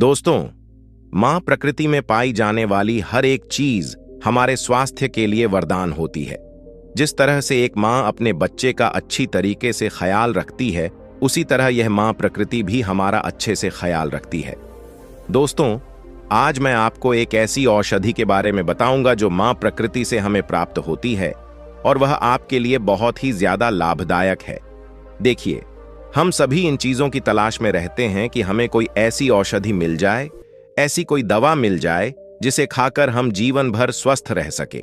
दोस्तों, मां प्रकृति में पाई जाने वाली हर एक चीज हमारे स्वास्थ्य के लिए वरदान होती है। जिस तरह से एक मां अपने बच्चे का अच्छी तरीके से ख्याल रखती है, उसी तरह यह मां प्रकृति भी हमारा अच्छे से ख्याल रखती है। दोस्तों, आज मैं आपको एक ऐसी औषधि के बारे में बताऊंगा जो मां प्रकृति से हमें प्राप्त होती है और वह आपके लिए बहुत ही ज्यादा लाभदायक है। देखिए, हम सभी इन चीजों की तलाश में रहते हैं कि हमें कोई ऐसी औषधि मिल जाए, ऐसी कोई दवा मिल जाए जिसे खाकर हम जीवन भर स्वस्थ रह सके,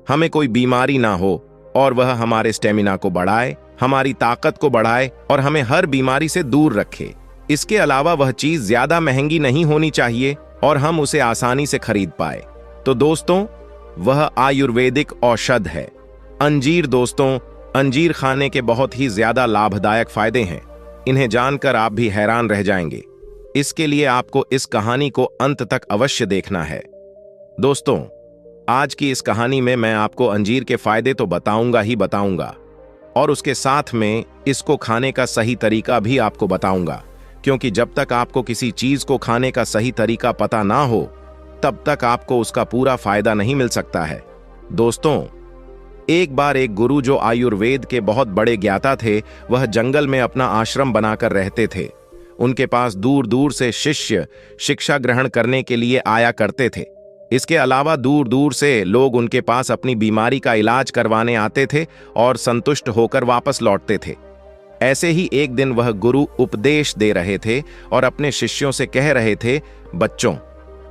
हमें कोई बीमारी ना हो और वह हमारे स्टेमिना को बढ़ाए, हमारी ताकत को बढ़ाए और हमें हर बीमारी से दूर रखे। इसके अलावा वह चीज ज्यादा महंगी नहीं होनी चाहिए और हम उसे आसानी से खरीद पाए। तो दोस्तों, वह आयुर्वेदिक औषध है अंजीर। दोस्तों, अंजीर खाने के बहुत ही ज्यादा लाभदायक फायदे हैं। इन्हें जानकर आप भी हैरान रह जाएंगे। इसके लिए आपको इस कहानी को अंत तक अवश्य देखना है। दोस्तों, आज की इस कहानी में मैं आपको अंजीर के फायदे तो बताऊंगा ही बताऊंगा और उसके साथ में इसको खाने का सही तरीका भी आपको बताऊंगा, क्योंकि जब तक आपको किसी चीज को खाने का सही तरीका पता ना हो, तब तक आपको उसका पूरा फायदा नहीं मिल सकता है। दोस्तों, एक बार एक गुरु जो आयुर्वेद के बहुत बड़े ज्ञाता थे, वह जंगल में अपना आश्रम बनाकर रहते थे। उनके पास दूर दूर से शिष्य शिक्षा ग्रहण करने के लिए आया करते थे। इसके अलावा दूर दूर से लोग उनके पास अपनी बीमारी का इलाज करवाने आते थे और संतुष्ट होकर वापस लौटते थे। ऐसे ही एक दिन वह गुरु उपदेश दे रहे थे और अपने शिष्यों से कह रहे थे, बच्चों,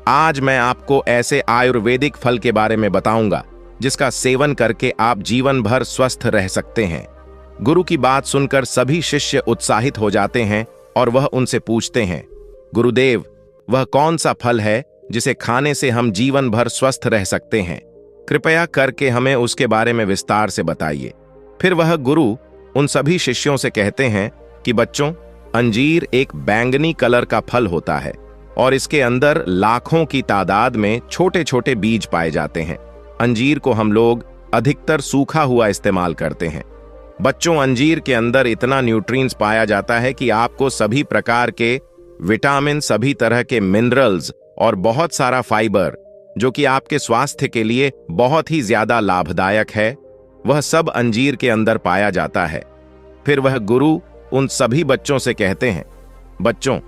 आज मैं आपको ऐसे आयुर्वेदिक फल के बारे में बताऊंगा जिसका सेवन करके आप जीवन भर स्वस्थ रह सकते हैं। गुरु की बात सुनकर सभी शिष्य उत्साहित हो जाते हैं और वह उनसे पूछते हैं, गुरुदेव, वह कौन सा फल है जिसे खाने से हम जीवन भर स्वस्थ रह सकते हैं? कृपया करके हमें उसके बारे में विस्तार से बताइए। फिर वह गुरु उन सभी शिष्यों से कहते हैं कि बच्चों, अंजीर एक बैंगनी कलर का फल होता है और इसके अंदर लाखों की तादाद में छोटे छोटे बीज पाए जाते हैं। अंजीर को हम लोग अधिकतर सूखा हुआ इस्तेमाल करते हैं। बच्चों, अंजीर के अंदर इतना न्यूट्रिएंट्स पाया जाता है कि आपको सभी प्रकार के विटामिन, सभी तरह के मिनरल्स और बहुत सारा फाइबर, जो कि आपके स्वास्थ्य के लिए बहुत ही ज्यादा लाभदायक है, वह सब अंजीर के अंदर पाया जाता है। फिर वह गुरु उन सभी बच्चों से कहते हैं, बच्चों,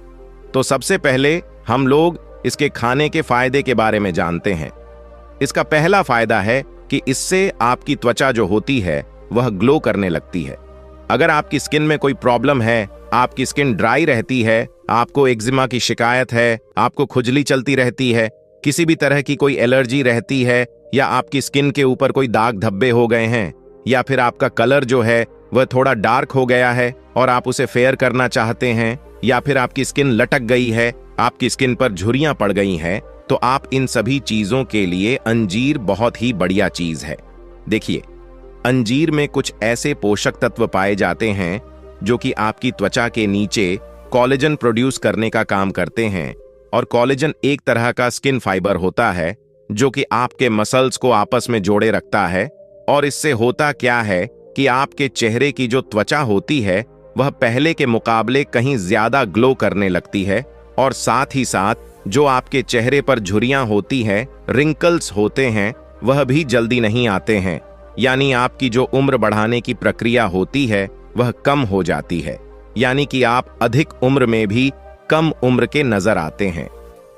तो सबसे पहले हम लोग इसके खाने के फायदे के बारे में जानते हैं। इसका पहला फायदा है कि इससे आपकी त्वचा जो होती है वह ग्लो करने लगती है। अगर आपकी स्किन में कोई प्रॉब्लम है, आपकी स्किन ड्राई रहती है, आपको एक्जिमा की शिकायत है, आपको खुजली चलती रहती है, किसी भी तरह की कोई एलर्जी रहती है, या आपकी स्किन के ऊपर कोई दाग धब्बे हो गए हैं, या फिर आपका कलर जो है वह थोड़ा डार्क हो गया है और आप उसे फेयर करना चाहते हैं, या फिर आपकी स्किन लटक गई है, आपकी स्किन पर झुर्रियां पड़ गई हैं, तो आप इन सभी चीजों के लिए अंजीर बहुत ही बढ़िया चीज है। देखिए, अंजीर में कुछ ऐसे पोषक तत्व पाए जाते हैं जो कि आपकी त्वचा के नीचे कोलेजन प्रोड्यूस करने का काम करते हैं। और कोलेजन एक तरह का स्किन फाइबर होता है जो कि आपके मसल्स को आपस में जोड़े रखता है। और इससे होता क्या है कि आपके चेहरे की जो त्वचा होती है वह पहले के मुकाबले कहीं ज्यादा ग्लो करने लगती है, और साथ ही साथ जो आपके चेहरे पर झुर्रियां होती हैं, रिंकल्स होते हैं, वह भी जल्दी नहीं आते हैं। यानी आपकी जो उम्र बढ़ाने की प्रक्रिया होती है वह कम हो जाती है, यानी कि आप अधिक उम्र में भी कम उम्र के नजर आते हैं।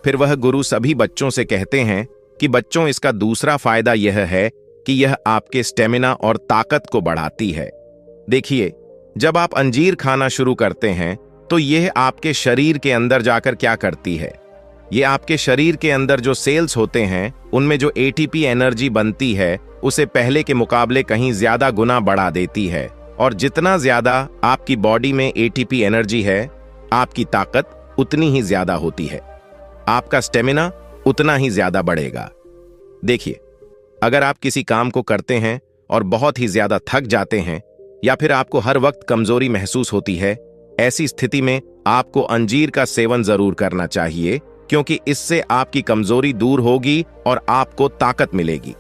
फिर वह गुरु सभी बच्चों से कहते हैं कि बच्चों, इसका दूसरा फायदा यह है कि यह आपके स्टेमिना और ताकत को बढ़ाती है। देखिए, जब आप अंजीर खाना शुरू करते हैं तो यह आपके शरीर के अंदर जाकर क्या करती है, ये आपके शरीर के अंदर जो सेल्स होते हैं उनमें जो एटीपी एनर्जी बनती है उसे पहले के मुकाबले कहीं ज्यादा गुना बढ़ा देती है। और जितना ज्यादा आपकी बॉडी में एटीपी एनर्जी है, आपकी ताकत उतनी ही ज्यादा होती है, आपका स्टेमिना उतना ही ज्यादा बढ़ेगा। देखिए, अगर आप किसी काम को करते हैं और बहुत ही ज्यादा थक जाते हैं, या फिर आपको हर वक्त कमजोरी महसूस होती है, ऐसी स्थिति में आपको अंजीर का सेवन जरूर करना चाहिए, क्योंकि इससे आपकी कमजोरी दूर होगी और आपको ताकत मिलेगी।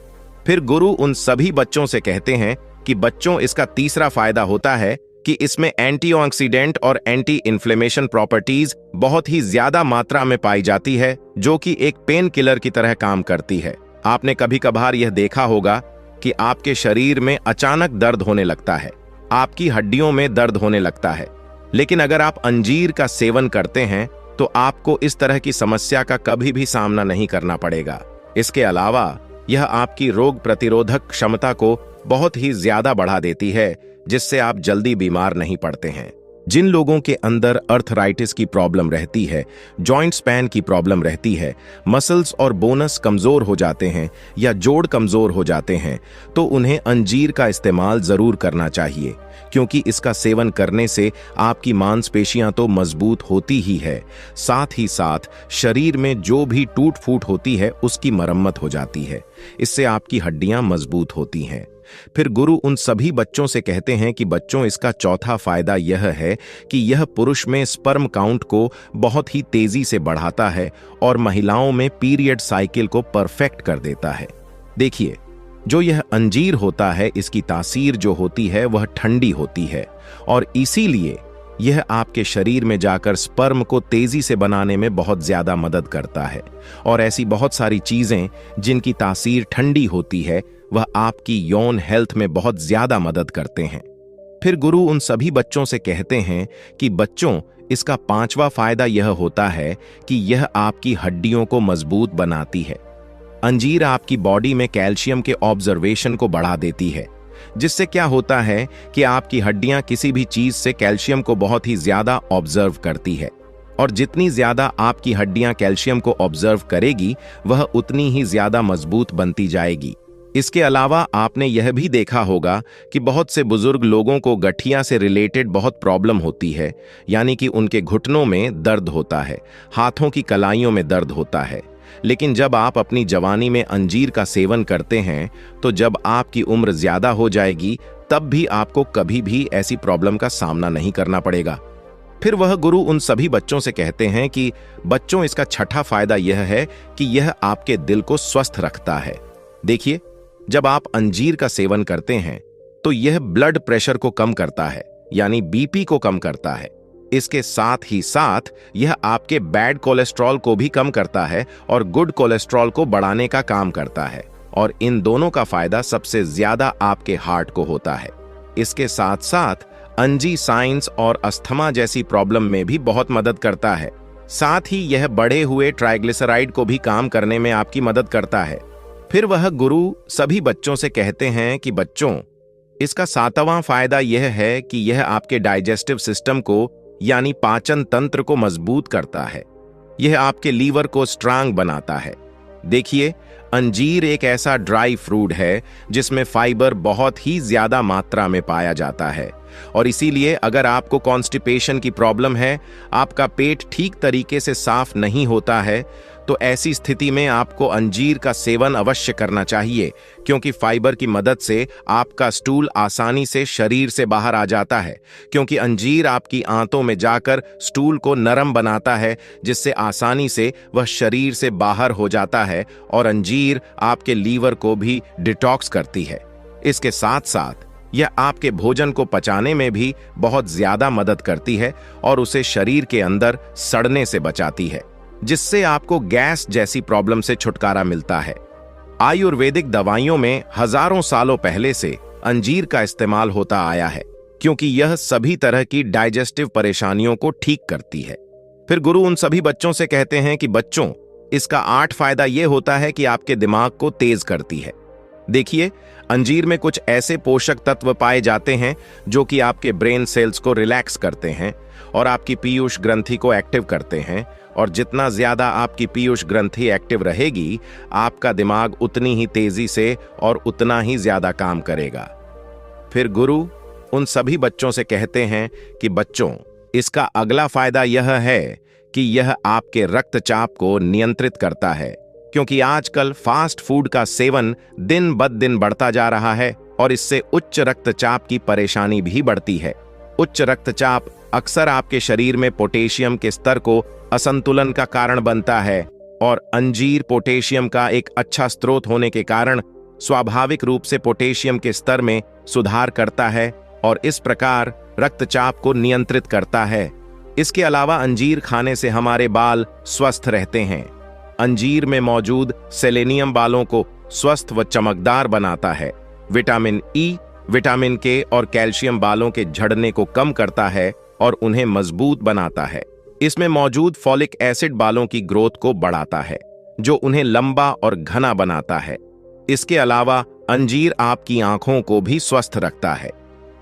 फिर गुरु उन सभी बच्चों से कहते हैं कि बच्चों, इसका तीसरा फायदा होता है कि कि इसमें एंटीऑक्सीडेंट और एंटी इन्फ्लेमेशन प्रॉपर्टीज बहुत ही ज्यादा मात्रा में पाई जाती है, जो कि एक पेन किलर की तरह काम करती है। आपने कभी कभार यह देखा होगा कि आपके शरीर में अचानक दर्द होने लगता है, आपकी हड्डियों में दर्द होने लगता है, लेकिन अगर आप अंजीर का सेवन करते हैं तो आपको इस तरह की समस्या का कभी भी सामना नहीं करना पड़ेगा। इसके अलावा यह आपकी रोग प्रतिरोधक क्षमता को बहुत ही ज्यादा बढ़ा देती है, जिससे आप जल्दी बीमार नहीं पड़ते हैं। जिन लोगों के अंदर अर्थराइटिस की प्रॉब्लम रहती है, जॉइंट स्पैन की प्रॉब्लम रहती है, मसल्स और बोनस कमजोर हो जाते हैं या जोड़ कमजोर हो जाते हैं, तो उन्हें अंजीर का इस्तेमाल जरूर करना चाहिए, क्योंकि इसका सेवन करने से आपकी मांसपेशियां तो मजबूत होती ही है, साथ ही साथ शरीर में जो भी टूट फूट होती है उसकी मरम्मत हो जाती है। इससे आपकी हड्डियां मजबूत होती हैं। फिर गुरु उन सभी बच्चों से कहते हैं कि बच्चों, इसका चौथा फायदा यह है कि यह पुरुष में स्पर्म काउंट को बहुत ही तेजी से बढ़ाता है और महिलाओं में पीरियड साइकिल को परफेक्ट कर देता है। देखिए, जो यह अंजीर होता है, इसकी तासीर जो होती है वह ठंडी होती है और इसीलिए यह आपके शरीर में जाकर स्पर्म को तेजी से बनाने में बहुत ज्यादा मदद करता है। और ऐसी बहुत सारी चीजें जिनकी तासीर ठंडी होती है वह आपकी यौन हेल्थ में बहुत ज्यादा मदद करते हैं। फिर गुरु उन सभी बच्चों से कहते हैं कि बच्चों, इसका पांचवा फायदा यह होता है कि यह आपकी हड्डियों को मजबूत बनाती है। अंजीर आपकी बॉडी में कैल्शियम के ऑब्जर्वेशन को बढ़ा देती है, जिससे क्या होता है कि आपकी हड्डियां किसी भी चीज से कैल्शियम को बहुत ही ज्यादा ऑब्जर्व करती है, और जितनी ज्यादा आपकी हड्डियां कैल्शियम को ऑब्जर्व करेगी वह उतनी ही ज्यादा मजबूत बनती जाएगी। इसके अलावा आपने यह भी देखा होगा कि बहुत से बुजुर्ग लोगों को गठिया से रिलेटेड बहुत प्रॉब्लम होती है, यानी कि उनके घुटनों में दर्द होता है, हाथों की कलाइयों में दर्द होता है। लेकिन जब आप अपनी जवानी में अंजीर का सेवन करते हैं तो जब आपकी उम्र ज्यादा हो जाएगी तब भी आपको कभी भी ऐसी प्रॉब्लम का सामना नहीं करना पड़ेगा। फिर वह गुरु उन सभी बच्चों से कहते हैं कि बच्चों, इसका छठा फायदा यह है कि यह आपके दिल को स्वस्थ रखता है। देखिए, जब आप अंजीर का सेवन करते हैं तो यह ब्लड प्रेशर को कम करता है, यानी बीपी को कम करता है। इसके साथ ही साथ यह आपके बैड कोलेस्ट्रॉल को भी कम करता है और गुड कोलेस्ट्रॉल को बढ़ाने का काम करता है, और इन दोनों का फायदा सबसे ज्यादा आपके हार्ट को होता है। इसके साथ साथ अंजी साइंस और अस्थमा जैसी प्रॉब्लम में भी बहुत मदद करता है। साथ ही यह बढ़े हुए ट्राइग्लिसराइड को भी काम करने में आपकी मदद करता है। फिर वह गुरु सभी बच्चों से कहते हैं कि बच्चों, इसका सातवां फायदा यह है कि यह आपके डाइजेस्टिव सिस्टम को, यानी पाचन तंत्र को मजबूत करता है। यह आपके लीवर को स्ट्रांग बनाता है। देखिए, अंजीर एक ऐसा ड्राई फ्रूट है जिसमें फाइबर बहुत ही ज्यादा मात्रा में पाया जाता है, और इसीलिए अगर आपको कॉन्स्टिपेशन की प्रॉब्लम है, आपका पेट ठीक तरीके से साफ नहीं होता है, तो ऐसी स्थिति में आपको अंजीर का सेवन अवश्य करना चाहिए, क्योंकि फाइबर की मदद से आपका स्टूल आसानी से शरीर से बाहर आ जाता है, क्योंकि अंजीर आपकी आंतों में जाकर स्टूल को नरम बनाता है, जिससे आसानी से वह शरीर से बाहर हो जाता है, और अंजीर आपके लीवर को भी डिटॉक्स करती है। इसके साथ साथ यह आपके भोजन को पचाने में भी बहुत ज्यादा मदद करती है और उसे शरीर के अंदर सड़ने से बचाती है, जिससे आपको गैस जैसी प्रॉब्लम से छुटकारा मिलता है। आयुर्वेदिक दवाइयों में हजारों सालों पहले से अंजीर का इस्तेमाल होता आया है, क्योंकि यह सभी तरह की डाइजेस्टिव परेशानियों को ठीक करती है। फिर गुरु उन सभी बच्चों से कहते हैं कि बच्चों, इसका 8 फायदा यह होता है कि आपके दिमाग को तेज करती है। देखिए, अंजीर में कुछ ऐसे पोषक तत्व पाए जाते हैं जो कि आपके ब्रेन सेल्स को रिलैक्स करते हैं और आपकी पीयूष ग्रंथि को एक्टिव करते हैं, और जितना ज्यादा आपकी पीयूष ग्रंथि एक्टिव रहेगी, आपका दिमाग उतनी ही तेजी से और उतना ही ज्यादा काम करेगा। फिर गुरु उन सभी बच्चों से कहते हैं कि बच्चों, इसका अगला फायदा यह है कि यह आपके रक्तचाप को नियंत्रित करता है, क्योंकि आजकल फास्ट फूड का सेवन दिन ब दिन बढ़ता जा रहा है और इससे उच्च रक्तचाप की परेशानी भी बढ़ती है। उच्च रक्तचाप अक्सर आपके शरीर में पोटेशियम के स्तर को असंतुलन का कारण बनता है, और अंजीर पोटेशियम का एक अच्छा स्रोत होने के कारण स्वाभाविक रूप से पोटेशियम के स्तर में सुधार करता है, और इस प्रकार रक्तचाप को नियंत्रित करता है। इसके अलावा अंजीर खाने से हमारे बाल स्वस्थ रहते हैं। अंजीर में मौजूद सेलेनियम बालों को स्वस्थ व चमकदार बनाता है। विटामिन ई, विटामिन के और कैल्शियम बालों के झड़ने को कम करता है और उन्हें मजबूत बनाता है। इसमें मौजूद फॉलिक एसिड बालों की ग्रोथ को बढ़ाता है, जो उन्हें लंबा और घना बनाता है। इसके अलावा अंजीर आपकी आंखों को भी स्वस्थ रखता है।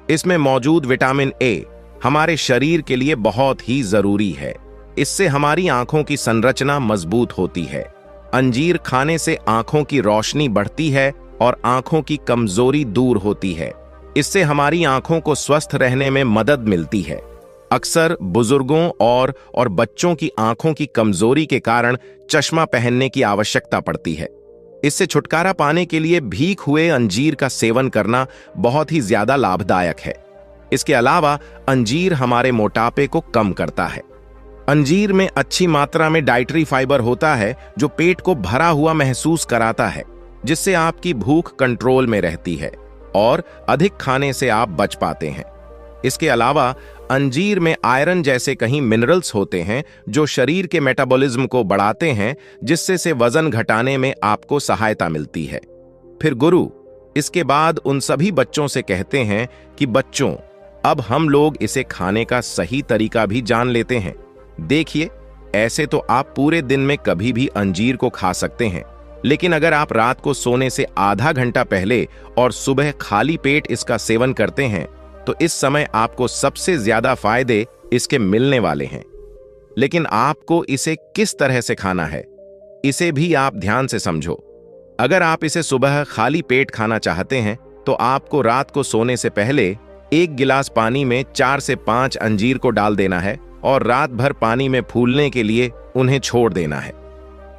इसमें मौजूद विटामिन ए हमारे शरीर के लिए बहुत ही जरूरी है। इससे हमारी आंखों की संरचना मजबूत होती है। अंजीर खाने से आंखों की रोशनी बढ़ती है और आंखों की कमजोरी दूर होती है। इससे हमारी आंखों को स्वस्थ रहने में मदद मिलती है। अक्सर बुजुर्गों और बच्चों की आंखों की कमजोरी के कारण चश्मा पहनने की आवश्यकता पड़ती है। इससे छुटकारा पाने के लिए भीग हुए अंजीर का सेवन करना बहुत ही ज्यादा लाभदायक है। इसके अलावा अंजीर हमारे मोटापे को कम करता है। अंजीर में अच्छी मात्रा में डाइटरी फाइबर होता है, जो पेट को भरा हुआ महसूस कराता है, जिससे आपकी भूख कंट्रोल में रहती है और अधिक खाने से आप बच पाते हैं। इसके अलावा अंजीर में आयरन जैसे कई मिनरल्स होते हैं, जो शरीर के मेटाबॉलिज्म को बढ़ाते हैं, जिससे से वजन घटाने में आपको सहायता मिलती है। फिर गुरु इसके बाद उन सभी बच्चों से कहते हैं कि बच्चों, अब हम लोग इसे खाने का सही तरीका भी जान लेते हैं। देखिए, ऐसे तो आप पूरे दिन में कभी भी अंजीर को खा सकते हैं, लेकिन अगर आप रात को सोने से आधा घंटा पहले और सुबह खाली पेट इसका सेवन करते हैं, तो इस समय आपको सबसे ज्यादा फायदे इसके मिलने वाले हैं। लेकिन आपको इसे किस तरह से खाना है, इसे भी आप ध्यान से समझो। अगर आप इसे सुबह खाली पेट खाना चाहते हैं, तो आपको रात को सोने से पहले 1 गिलास पानी में 4 से 5 अंजीर को डाल देना है और रात भर पानी में फूलने के लिए उन्हें छोड़ देना है।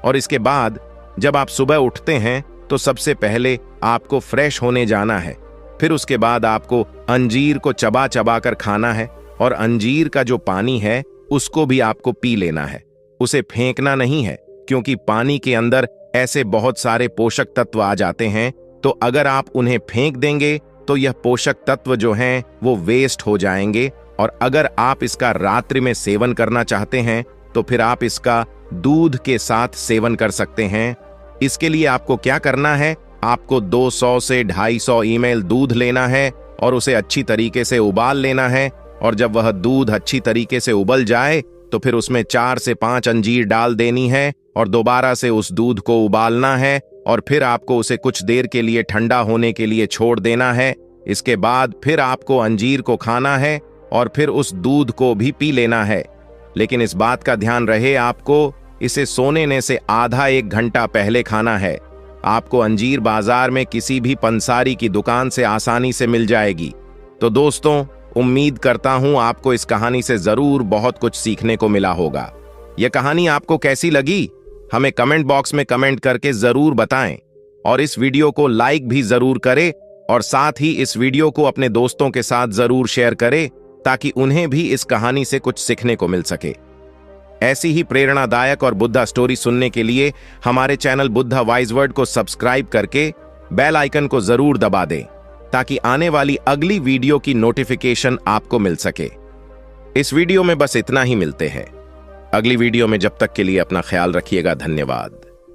और इसके बाद जब आप सुबह उठते हैं, तो सबसे पहले आपको फ्रेश होने जाना है। फिर उसके बाद आपको अंजीर को चबा चबा कर खाना है और अंजीर का जो पानी है उसको भी आपको पी लेना है। उसे फेंकना नहीं है, क्योंकि पानी के अंदर ऐसे बहुत सारे पोषक तत्व आ जाते हैं, तो अगर आप उन्हें फेंक देंगे तो यह पोषक तत्व जो हैं वो वेस्ट हो जाएंगे। और अगर आप इसका रात्रि में सेवन करना चाहते हैं, तो फिर आप इसका दूध के साथ सेवन कर सकते हैं। इसके लिए आपको क्या करना है, आपको 200 से 250 ml दूध लेना है और उसे अच्छी तरीके से उबाल लेना है। और जब वह दूध अच्छी तरीके से उबल जाए, तो फिर उसमें 4 से 5 अंजीर डाल देनी है और दोबारा से उस दूध को उबालना है और फिर आपको उसे कुछ देर के लिए ठंडा होने के लिए छोड़ देना है। इसके बाद फिर आपको अंजीर को खाना है और फिर उस दूध को भी पी लेना है। लेकिन इस बात का ध्यान रहे, आपको इसे सोने से आधा 1 घंटा पहले खाना है। आपको अंजीर बाजार में किसी भी पंसारी की दुकान से आसानी से मिल जाएगी। तो दोस्तों, उम्मीद करता हूं आपको इस कहानी से जरूर बहुत कुछ सीखने को मिला होगा। यह कहानी आपको कैसी लगी, हमें कमेंट बॉक्स में कमेंट करके जरूर बताएं और इस वीडियो को लाइक भी जरूर करें और साथ ही इस वीडियो को अपने दोस्तों के साथ जरूर शेयर करें, ताकि उन्हें भी इस कहानी से कुछ सीखने को मिल सके। ऐसी ही प्रेरणादायक और बुद्धा स्टोरी सुनने के लिए हमारे चैनल बुद्धा वाइज वर्ड को सब्सक्राइब करके बेल आइकन को जरूर दबा दें, ताकि आने वाली अगली वीडियो की नोटिफिकेशन आपको मिल सके। इस वीडियो में बस इतना ही, मिलते हैं अगली वीडियो में। जब तक के लिए अपना ख्याल रखिएगा। धन्यवाद।